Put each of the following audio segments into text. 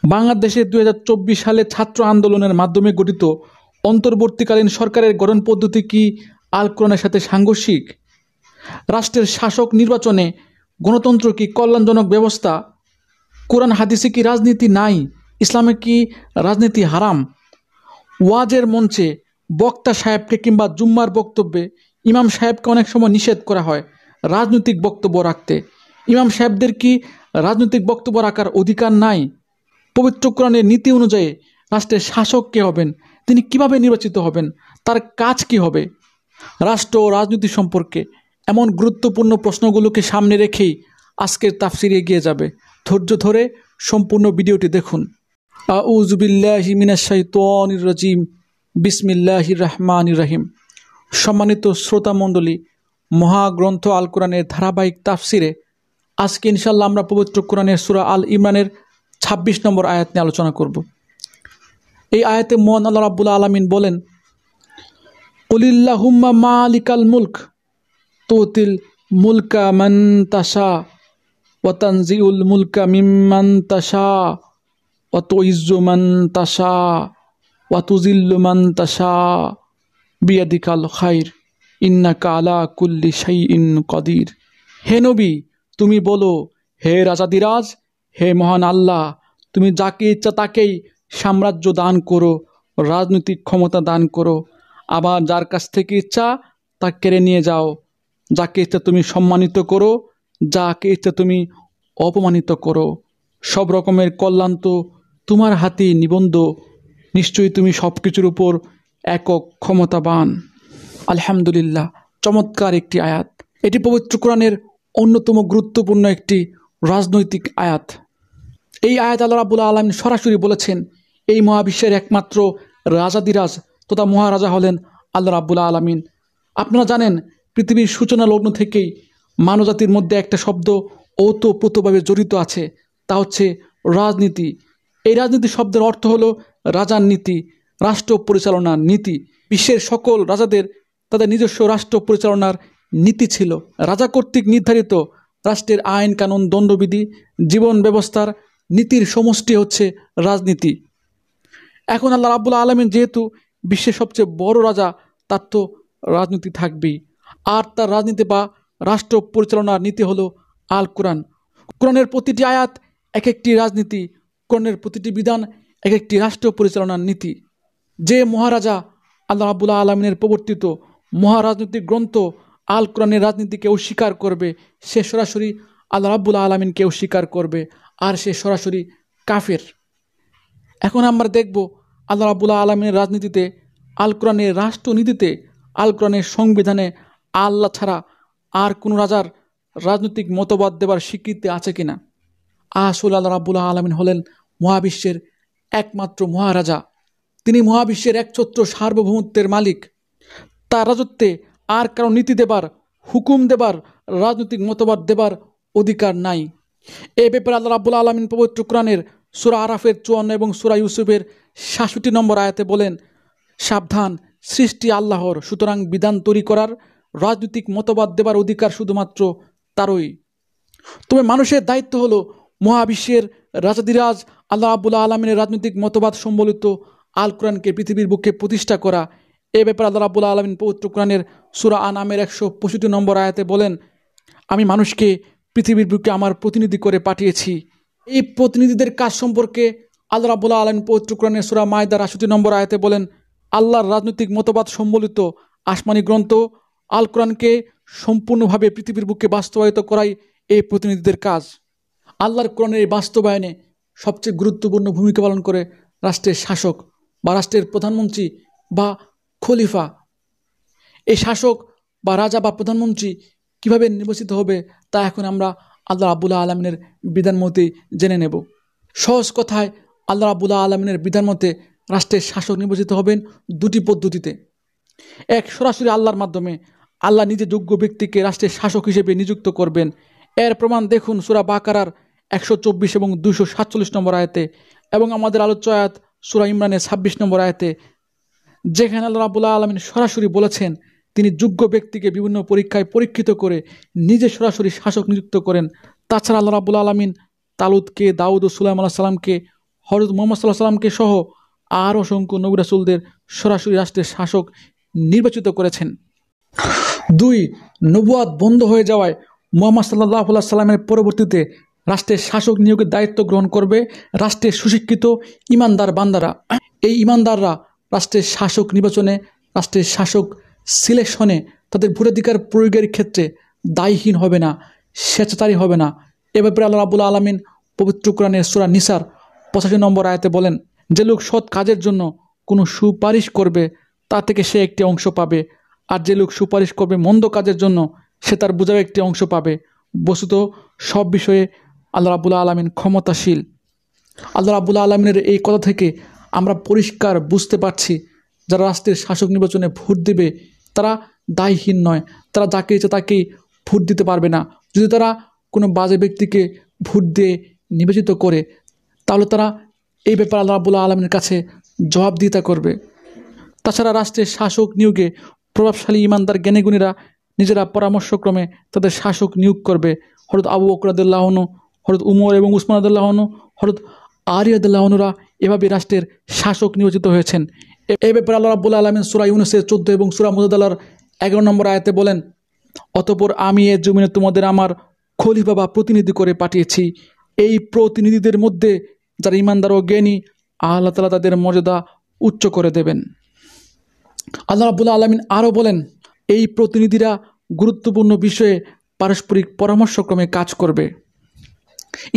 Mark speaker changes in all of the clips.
Speaker 1: বাংলাদেশে 2024 সালে ছাত্র আন্দোলনের মাধ্যমে গঠিত অন্তর্বর্তীকালীন সরকারের গঠন পদ্ধতি কি আল কোরআনের সাথে সাংঘর্ষিক? রাষ্ট্রের শাসক নির্বাচনে গণতন্ত্র কি কল্যাণজনক ব্যবস্থা? কোরআন হাদিসে কি রাজনীতি নাই? ইসলামে কি রাজনীতি হারাম? ওয়াজের মঞ্চে বক্তা সাহেবকে কিংবা জুম্মার বক্তব্যে ইমাম সাহেবকে অনেক সময় নিষেধ করা হয় রাজনৈতিক বক্তব্য রাখতে। ইমাম সাহেবদের কি রাজনৈতিক বক্তব্য রাখার অধিকার নাই? পবিত্র কোরআনের নীতি অনুযায়ী রাষ্ট্রের শাসক কে হবেন? তিনি কিভাবে নির্বাচিত হবেন? তার কাজ কি হবে? রাষ্ট্র ও রাজনীতি সম্পর্কে এমন গুরুত্বপূর্ণ প্রশ্নগুলোকে সামনে রেখেই আজকের তাফসির এগিয়ে যাবে। ধৈর্য ধরে সম্পূর্ণ ভিডিওটি দেখুন। আউযু বিল্লাহি মিনাশ শাইতানির রাজিম। বিসমিল্লাহির রহমানির রহিম। সম্মানিত শ্রোতা মণ্ডলী, মহাগ্রন্থ আল কোরআনের ধারাবাহিক তাফসিরে আজকে ইনশাআল্লাহ আমরা পবিত্র কোরআনের সূরা আল ইমরানের 26 নম্বর আয়াত নিয়ে আলোচনা করব। এই আয়াতে মহান আল্লাহ রাব্বুল আলামিন বলেন, কুলিল্লাহুম্মা মালিকাল মুলক তুতিল মুলকা মান তাশা ওয়া তানজিউল মুলকা মিম্মান তাশা ওয়া তুইজ্জু মান তাশা ওয়া তুযিল্লু মান তাশা বিয়াদিকাল খায়র ইন্নাকা আলা কুল্লি শাইইন কাদির। হে নবী, তুমি বলো, হে রাজাদিরাজ, হে মহান আল্লাহ, তুমি যাকে ইচ্ছা তাকেই সাম্রাজ্য দান করো, রাজনৈতিক ক্ষমতা দান করো, আবার যার কাছ থেকে ইচ্ছা তা কেড়ে নিয়ে যাও। যাকে ইচ্ছা তুমি সম্মানিত করো, যাকে ইচ্ছা তুমি অপমানিত করো। সব রকমের কল্যাণ তো তোমার হাতেই নিবন্ধ। নিশ্চয়ই তুমি সব কিছুর উপর একক ক্ষমতাবান। আলহামদুলিল্লাহ, চমৎকার একটি আয়াত। এটি পবিত্র কোরআনের অন্যতম গুরুত্বপূর্ণ একটি রাজনৈতিক আয়াত। এই আয়াত আল্লাহ রাব্বুল আলামিন সরাসরি বলেছেন, এই মহাবিশ্বের একমাত্র রাজাদিরাজ তথা মহারাজা হলেন আল্লাহ রাব্বুল আলামিন। আপনারা জানেন, পৃথিবীর সূচনা লগ্ন থেকেই মানবজাতির মধ্যে একটা শব্দ ওতপ্রোতভাবে জড়িত আছে, তা হচ্ছে রাজনীতি। এই রাজনীতি শব্দের অর্থ হলো রাজার নীতি, রাষ্ট্র পরিচালনার নীতি। বিশ্বের সকল রাজাদের তাদের নিজস্ব রাষ্ট্র পরিচালনার নীতি ছিল। রাজা কর্তৃক নির্ধারিত রাষ্ট্রের আইন কানুন, দণ্ডবিধি, জীবন ব্যবস্থার নীতির সমষ্টি হচ্ছে রাজনীতি। এখন আল্লাহ রাব্বুল আলামিন যেহেতু বিশ্বের সবচেয়ে বড় রাজা, তার তো রাজনীতি থাকবেই। আর তার রাজনীতি বা রাষ্ট্র পরিচালনার নীতি হলো আল কোরআন। কোরআনের প্রতিটি আয়াত এক একটি রাজনীতি, কোরআনের প্রতিটি বিধান এক একটি রাষ্ট্র পরিচালনার নীতি। যে মহারাজা আল্লাহ রাব্বুল আলামিনের প্রবর্তিত মহারাজনৈতিক গ্রন্থ আল কোরআনের রাজনীতিকে অস্বীকার করবে, সে সরাসরি আল্লাহ রাব্বুল আলামিনকে অস্বীকার করবে, আর সে সরাসরি কাফের। এখন আমরা দেখব আল্লাহ রাব্বুল আলামিনের রাজনীতিতে, আল কোরআনের রাষ্ট্রনীতিতে, আল কোরআনের সংবিধানে আল্লাহ ছাড়া আর কোনো রাজার রাজনৈতিক মতবাদ দেবার স্বীকৃতি আছে কিনা। আসলে আল্লাহ রাব্বুল আলামিন হলেন মহাবিশ্বের একমাত্র মহারাজা। তিনি মহাবিশ্বের একছত্র সার্বভৌমত্বের মালিক। তার রাজত্বে আর কারো নীতি দেবার, হুকুম দেবার, রাজনৈতিক মতবাদ দেবার অধিকার নাই। এ ব্যাপারে আল্লাহ রাব্বুল আলামিন পবিত্র কোরআনের সূরা আরাফের 54 এবং সূরা ইউসুফের 66 নম্বর আয়াতে বলেন, সাবধান, সৃষ্টি আল্লাহর, সুতরাং বিধান তৈরি করার, রাজনৈতিক মতবাদ দেবার অধিকার শুধুমাত্র তারই। তবে মানুষের দায়িত্ব হলো মহাবিশ্বের রাজাদিরাজ আল্লাহ রাব্বুল আলামিনের রাজনৈতিক মতবাদ সম্বলিত আল কোরআনকে পৃথিবীর বুকে প্রতিষ্ঠা করা। এ ব্যাপারে আল্লাহ রাব্বুল আলামিন পবিত্র কোরআনের সূরা আনামের 165 নম্বর আয়াতে বলেন, আমি মানুষকে পৃথিবীর বুকে আমার প্রতিনিধি করে পাঠিয়েছি। এই প্রতিনিধিদের কাজ সম্পর্কে আল্লাহ রাব্বুল আলামিন পবিত্র কোরআনের সূরা মায়দার 68 নম্বর আয়াতে বলেন, আল্লাহর রাজনৈতিক মতবাদ সম্বলিত আসমানি গ্রন্থ আল কোরআনকে সম্পূর্ণভাবে পৃথিবীর বুকে বাস্তবায়িত করাই এই প্রতিনিধিদের কাজ। আল্লাহর কোরআনের এই বাস্তবায়নে সবচেয়ে গুরুত্বপূর্ণ ভূমিকা পালন করে রাষ্ট্রের শাসক বা রাষ্ট্রের প্রধানমন্ত্রী বা খলিফা। এই শাসক বা রাজা বা প্রধানমন্ত্রী কিভাবে নির্বাচিত হবে তা এখন আমরা আল্লাহ রাব্বুল আলামিনের বিধান মতে জেনে নেব। সহজ কথায় আল্লাহ রাব্বুল আলামিনের বিধান মতে রাষ্ট্রের শাসক নির্বাচিত হবেন দুটি পদ্ধতিতে। এক, সরাসরি আল্লাহর মাধ্যমে। আল্লাহ নিজে যোগ্য ব্যক্তিকে রাষ্ট্রের শাসক হিসেবে নিযুক্ত করবেন। এর প্রমাণ দেখুন সূরা বাকারার 124 এবং 247 নম্বর আয়াতে, এবং আমাদের আলোচ্য আয়াত সূরা ইমরানের 26 নম্বর আয়াতে, যেখানে আল্লাহ রাব্বুল আলামিন সরাসরি বলেছেন তিনি যোগ্য ব্যক্তিকে বিভিন্ন পরীক্ষায় পরীক্ষিত করে নিজে সরাসরি শাসক নিযুক্ত করেন। তাছাড়া আল্লাহ রাব্বুল আলামিন তালুতকে, দাউদ ও সুলাইমান আলাইহিস সালামকে হযরত মুহাম্মদ সাল্লাল্লাহু আলাইহি সাল্লামকে সহ আর অসংখ্য নবী রাসূলদের সরাসরি রাষ্ট্রের শাসক নির্বাচিত করেছেন। 2. নবুয়াত বন্ধ হয়ে যাওয়ায় মুহাম্মদ সাল্লাল্লাহু আলাইহি সাল্লামের পরবর্তীতে রাষ্ট্রের শাসক নিয়োগের দায়িত্ব গ্রহণ করবে রাষ্ট্রের সুশিক্ষিত ইমানদার বান্দারা। এই ইমানদাররা রাষ্ট্রের শাসক নির্বাচনে, রাষ্ট্রের শাসক সিলেকশনে তাদের ভোটাধিকার প্রয়োগের ক্ষেত্রে দায়হীন হবে না, স্বেচ্ছাচারী হবে না। এ ব্যাপারে আল্লাহ রাব্বুল আলামিন পবিত্র কোরআনের সূরা নিসার 85 নম্বর আয়াতে বলেন, যে লোক সৎ কাজের জন্য কোনো সুপারিশ করবে তা থেকে সে একটি অংশ পাবে, আর যে লোক সুপারিশ করবে মন্দ কাজের জন্য সে তার বোঝাও একটি অংশ পাবে। বস্তুত সব বিষয়ে আল্লাহ রাব্বুল আলামিন ক্ষমতাশীল। আল্লাহ রাব্বুল আলামিনের এই কথা থেকে আমরা পরিষ্কার বুঝতে পারছি, যারা রাষ্ট্রের শাসক নির্বাচনে ভোট দেবে তারা দায়হীন নয়, তারা যাকে ইচ্ছে তাকেই ভোট দিতে পারবে না। যদি তারা কোনো বাজে ব্যক্তিকে ভোট দিয়ে নির্বাচিত করে তাহলে তারা এই ব্যাপারে আল্লাহ রাব্বুল আলামিনের কাছে জবাবদিহিতা করবে। তাছাড়া রাষ্ট্রের শাসক নিয়োগে প্রভাবশালী ইমানদার জ্ঞানীগুণীরা নিজেরা পরামর্শক্রমে তাদের শাসক নিয়োগ করবে। হযরত আবু বকর রাদিয়াল্লাহু আনহু, হযরত উমর এবং উসমান রাদিয়াল্লাহু আনহু, হযরত আলী রাদিয়াল্লাহু আনহুরা এভাবে রাষ্ট্রের শাসক নিয়োজিত হয়েছেন। এই ব্যাপারে আল্লাহ রাব্বুল আলামিন সূরা ইউনূসের 14 এবং সূরা মুজাদালার 11 নম্বর আয়াতে বলেন, অতঃপর আমি এ জমিনে তোমাদের আমার খলিফা বা প্রতিনিধি করে পাঠিয়েছি। এই প্রতিনিধিদের মধ্যে যারা ইমানদার ও জ্ঞানী, আল্লাহ তাআলা তাদের মর্যাদা উচ্চ করে দেবেন। আল্লাহ রাব্বুল আলামিন আরও বলেন, এই প্রতিনিধিরা গুরুত্বপূর্ণ বিষয়ে পারস্পরিক পরামর্শক্রমে কাজ করবে।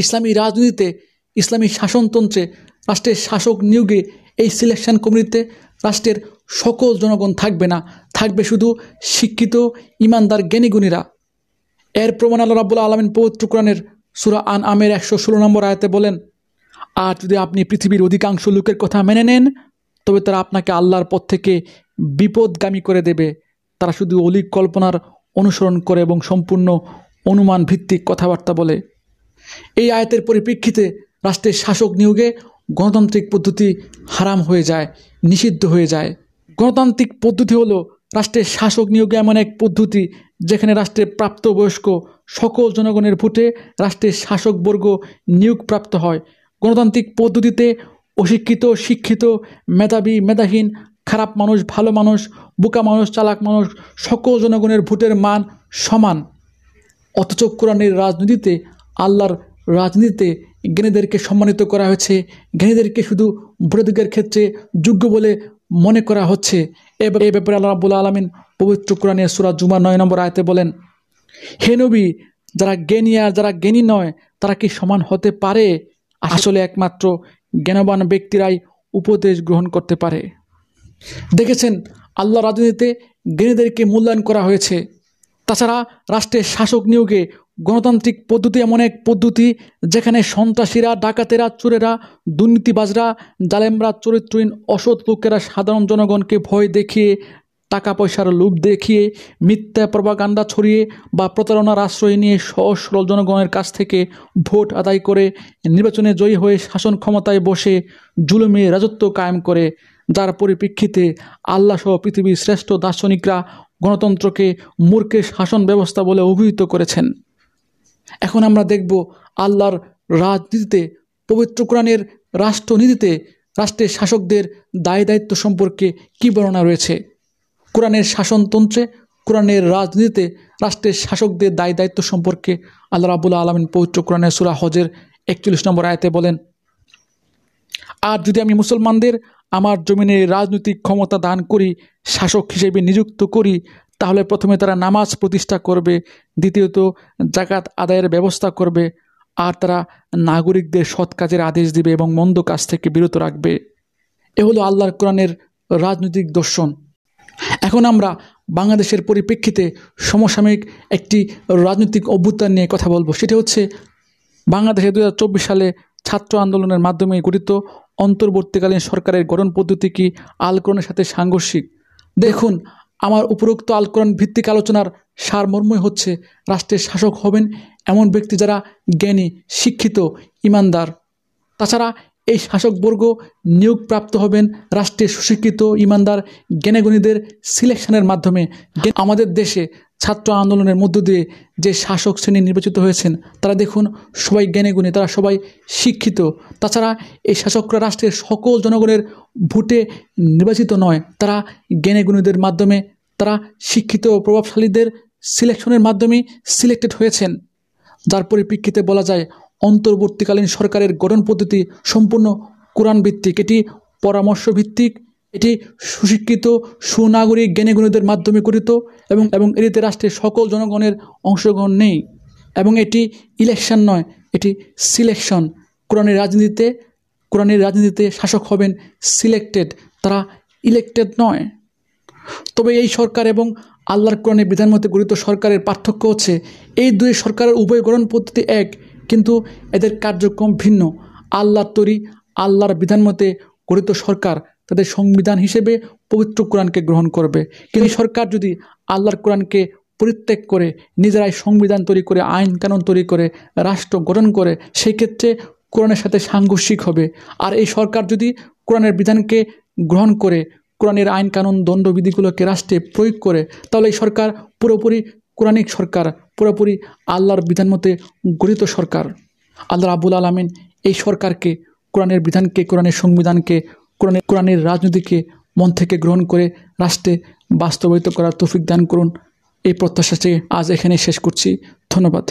Speaker 1: ইসলামী রাজনীতিতে, ইসলামী শাসনতন্ত্রে, রাষ্ট্রের শাসক নিয়োগে এই সিলেকশন কমিটিতে রাষ্ট্রের সকল জনগণ থাকবে না, থাকবে শুধু শিক্ষিত ইমানদার জ্ঞানীগুণীরা। এর প্রমাণ আল্লাহ রাব্বুল আলামিন পবিত্র কোরআনের সূরা আনআমের 116 নম্বর আয়াতে বলেন, আর যদি আপনি পৃথিবীর অধিকাংশ লোকের কথা মেনে নেন তবে তারা আপনাকে আল্লাহর পথ থেকে বিপদগামী করে দেবে। তারা শুধু অলীক কল্পনার অনুসরণ করে এবং সম্পূর্ণ অনুমান ভিত্তিক কথাবার্তা বলে। এই আয়াতের পরিপ্রেক্ষিতে রাষ্ট্রের শাসক নিয়োগে গণতান্ত্রিক পদ্ধতি হারাম হয়ে যায়, নিষিদ্ধ হয়ে যায়। গণতান্ত্রিক পদ্ধতি হলো রাষ্ট্রের শাসক নিয়োগে এমন এক পদ্ধতি যেখানে রাষ্ট্রের প্রাপ্তবয়স্ক সকল জনগণের ভোটে রাষ্ট্রের শাসকবর্গ নিয়োগপ্রাপ্ত হয়। গণতান্ত্রিক পদ্ধতিতে অশিক্ষিত, শিক্ষিত, মেধাবী, মেধাহীন, খারাপ মানুষ, ভালো মানুষ, বোকা মানুষ, চালাক মানুষ, সকল জনগণের ভোটের মান সমান। অথচ কোরআনের রাজনীতিতে, আল্লাহর রাজনীতিতে জ্ঞানীদেরকে সম্মানিত করা হয়েছে, জ্ঞানীদেরকে শুধু ভোটাধিকারের ক্ষেত্রে যোগ্য বলে মনে করা হচ্ছে। এই ব্যাপারে আল্লাহ রাব্বুল আলামিন পবিত্র কোরআনের সূরা জুমার 9 নম্বর আয়াতে বলেন, হে নবী, যারা জ্ঞানী আর যারা জ্ঞানী নয় তারা কি সমান হতে পারে? আসলে একমাত্র জ্ঞানবান ব্যক্তিরাই উপদেশ গ্রহণ করতে পারে। দেখেছেন, আল্লাহ রাজনীতিতে জ্ঞানীদেরকে মূল্যায়ন করা হয়েছে। তাছাড়া রাষ্ট্রের শাসক নিয়োগে গণতান্ত্রিক পদ্ধতি এমন এক পদ্ধতি যেখানে সন্ত্রাসীরা, ডাকাতেরা, চোরেরা, দুর্নীতিবাজরা, জালেমরা, চরিত্রহীন অসৎ লোকেরা সাধারণ জনগণকে ভয় দেখিয়ে, টাকা পয়সার লোভ দেখিয়ে, মিথ্যা প্রপাগান্ডা ছড়িয়ে বা প্রতারণার আশ্রয় নিয়ে সহজ সরল জনগণের কাছ থেকে ভোট আদায় করে নির্বাচনে জয়ী হয়ে শাসন ক্ষমতায় বসে জুলুমে রাজত্ব কায়েম করে, যার পরিপ্রেক্ষিতে আল্লাহ সহ পৃথিবীর শ্রেষ্ঠ দার্শনিকরা গণতন্ত্রকে মূর্খের শাসন ব্যবস্থা বলে অভিহিত করেছেন। এখন আমরা দেখব আল্লাহর রাজনীতিতে, পবিত্র কোরআনের রাষ্ট্রনীতিতে রাষ্ট্রের শাসকদের দায় দায়িত্ব সম্পর্কে কী বর্ণনা রয়েছে। কোরআনের শাসনতন্ত্রে, কোরআনের রাজনীতিতে রাষ্ট্রের শাসকদের দায় দায়িত্ব সম্পর্কে আল্লাহ রাব্বুল আলামিন পবিত্র কোরআনের সূরা হজের 41 নম্বর আয়াতে বলেন, আর যদি আমি মুসলমানদের আমার জমিনে রাজনৈতিক ক্ষমতা দান করি, শাসক হিসেবে নিযুক্ত করি, তাহলে প্রথমে তারা নামাজ প্রতিষ্ঠা করবে, দ্বিতীয়ত জাকাত আদায়ের ব্যবস্থা করবে, আর তারা নাগরিকদের সৎ কাজের আদেশ দিবে এবং মন্দ কাজ থেকে বিরত রাখবে। এ হলো আল্লাহর কোরআনের রাজনৈতিক দর্শন। এখন আমরা বাংলাদেশের পরিপ্রেক্ষিতে সমসাময়িক একটি রাজনৈতিক অভ্যুত্থান নিয়ে কথা বলবো। সেটা হচ্ছে বাংলাদেশে 2024 সালে ছাত্র আন্দোলনের মাধ্যমে গঠিত অন্তর্বর্তীকালীন সরকারের গঠন পদ্ধতি কি আল কোরআনের সাথে সাংঘর্ষিক? দেখুন, আমার উপরোক্ত আল কোরআন ভিত্তিক আলোচনার সারমর্মই হচ্ছে রাষ্ট্রের শাসক হবেন এমন ব্যক্তি যারা জ্ঞানী, শিক্ষিত, ইমানদার। তাছাড়া এই শাসকবর্গ নিয়োগপ্রাপ্ত হবেন রাষ্ট্রের সুশিক্ষিত ইমানদার জ্ঞানীগুণীদের সিলেকশনের মাধ্যমে। আমাদের দেশে ছাত্র আন্দোলনের মধ্য দিয়ে যে শাসক শ্রেণী নির্বাচিত হয়েছেন তারা দেখুন সবাই জ্ঞানীগুণী, তারা সবাই শিক্ষিত। তাছাড়া এই শাসকরা রাষ্ট্রের সকল জনগণের ভোটে নির্বাচিত নয়, তারা জ্ঞানীগুণীদের মাধ্যমে, তারা শিক্ষিত প্রভাবশালীদের সিলেকশনের মাধ্যমে সিলেক্টেড হয়েছেন। যার পরিপ্রেক্ষিতে বলা যায় অন্তর্বর্তীকালীন সরকারের গঠন পদ্ধতি সম্পূর্ণ কোরআন ভিত্তিক, এটি পরামর্শ ভিত্তিক, এটি সুশিক্ষিত সুনাগরিক জ্ঞানীগুণীদের মাধ্যমে গঠিত এবং এটিতে রাষ্ট্রের সকল জনগণের অংশগ্রহণ নেই। এবং এটি ইলেকশন নয়, এটি সিলেকশন। কোরআনের রাজনীতিতে শাসক হবেন সিলেক্টেড, তারা ইলেক্টেড নয়। তবে এই সরকার এবং আল্লাহর কোরআনের বিধান মতে গঠিত সরকারের পার্থক্য হচ্ছে এই দুই সরকারের উভয় গঠন পদ্ধতি এক, কিন্তু এদের কার্যক্রম ভিন্ন। আল্লাহর তৈরি আল্লাহর বিধান মতে গঠিত সরকার তাদের সংবিধান হিসেবে পবিত্র কোরআনকে গ্রহণ করবে, কিন্তু এই সরকার যদি আল্লাহর কোরআনকে পরিত্যাগ করে নিজেরাই সংবিধান তৈরি করে, আইন কানুন তৈরি করে, রাষ্ট্র গঠন করে, সেই ক্ষেত্রে কোরআনের সাথে সাংঘর্ষিক হবে। আর এই সরকার যদি কোরআনের বিধানকে গ্রহণ করে কোরআনের আইন কানুন দণ্ডবিধিগুলোকে রাষ্ট্রে প্রয়োগ করে, তাহলে এই সরকার পুরোপুরি কোরআনিক সরকার, পুরোপুরি আল্লাহর বিধান মতে গঠিত সরকার। আল্লাহ রাব্বুল আলামিন এই সরকারকে, কোরআনের বিধানকে, কোরআনের সংবিধানকে, কোরআনের রাজনীতিকে মন থেকে গ্রহণ করে রাষ্ট্রে বাস্তবায়িত করার তৌফিক দান করুন। এই প্রত্যাশা চেয়ে আজ এখানে শেষ করছি। ধন্যবাদ।